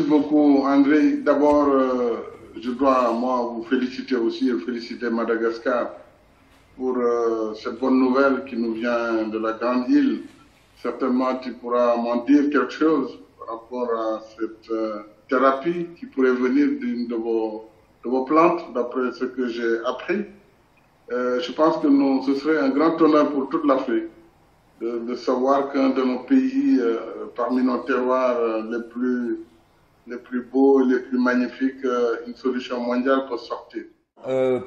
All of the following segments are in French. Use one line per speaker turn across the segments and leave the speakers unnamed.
beaucoup, André. D'abord, je dois, moi, vous féliciter aussi et féliciter Madagascar pour cette bonne nouvelle qui nous vient de la grande île. Certainement, tu pourras m'en dire quelque chose par rapport à cette thérapie qui pourrait venir d'une de vos plantes, d'après ce que j'ai appris. Je pense que ce serait un grand honneur pour toute l'Afrique de savoir qu'un de nos pays, parmi nos terroirs les plus beaux, les plus magnifiques, une solution mondiale peut sortir.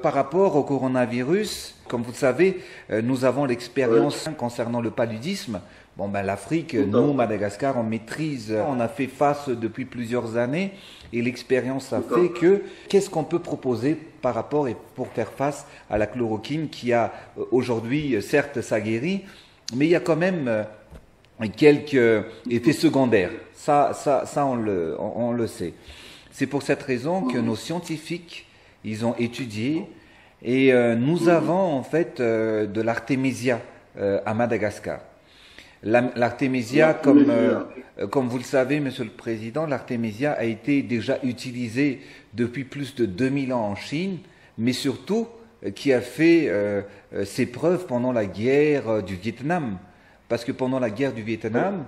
Par rapport au coronavirus, comme vous le savez, nous avons l'expérience concernant le paludisme. Bon, ben, l'Afrique, nous, Madagascar, on maîtrise, on a fait face depuis plusieurs années et l'expérience a fait que qu'est-ce qu'on peut proposer par rapport et pour faire face à la chloroquine qui a aujourd'hui, certes, ça guérit, mais il y a quand même quelques effets secondaires. Ça, on le sait. C'est pour cette raison que nos scientifiques, ils ont étudié et nous avons en fait de l'artémisia à Madagascar. L'artémisia, comme vous le savez, Monsieur le Président, l'artémisia a été déjà utilisée depuis plus de 2000 ans en Chine, mais surtout qui a fait ses preuves pendant la guerre du Vietnam. Parce que pendant la guerre du Vietnam,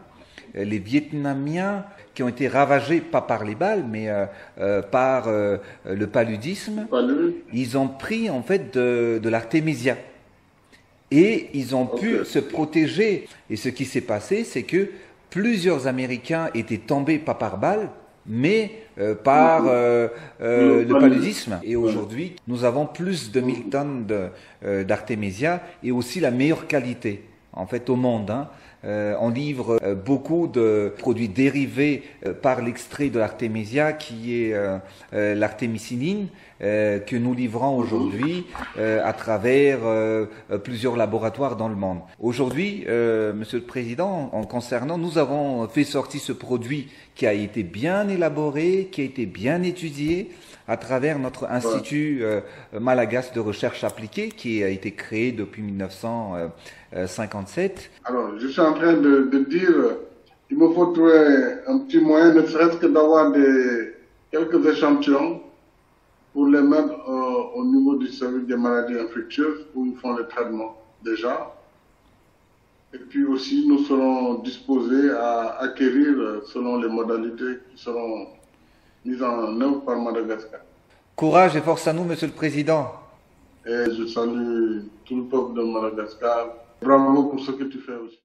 les Vietnamiens qui ont été ravagés, pas par les balles, mais par le paludisme, ils ont pris en fait de l'artémisia. Et ils ont pu se protéger. Et ce qui s'est passé, c'est que plusieurs Américains étaient tombés, pas par balle, mais par le paludisme. Et aujourd'hui, nous avons plus de 1000 tonnes d'artémisia et aussi la meilleure qualité, en fait, au monde. On livre beaucoup de produits dérivés par l'extrait de l'artémisia qui est l'artémisinine que nous livrons aujourd'hui à travers plusieurs laboratoires dans le monde. Aujourd'hui, Monsieur le Président, en concernant, nous avons fait sortir ce produit qui a été bien élaboré, qui a été bien étudié à travers notre institut malagasy de recherche appliquée qui a été créé depuis 1957.
Alors, je suis en train de dire, il me faut trouver un petit moyen, ne serait-ce que d'avoir quelques échantillons pour les mettre au niveau du service des maladies infectieuses où ils font le traitement déjà. Et puis aussi, nous serons disposés à acquérir selon les modalités qui seront mises en œuvre par Madagascar.
Courage et force à nous, Monsieur le Président.
Et je salue tout le peuple de Madagascar. Bravo pour ce que tu fais aussi.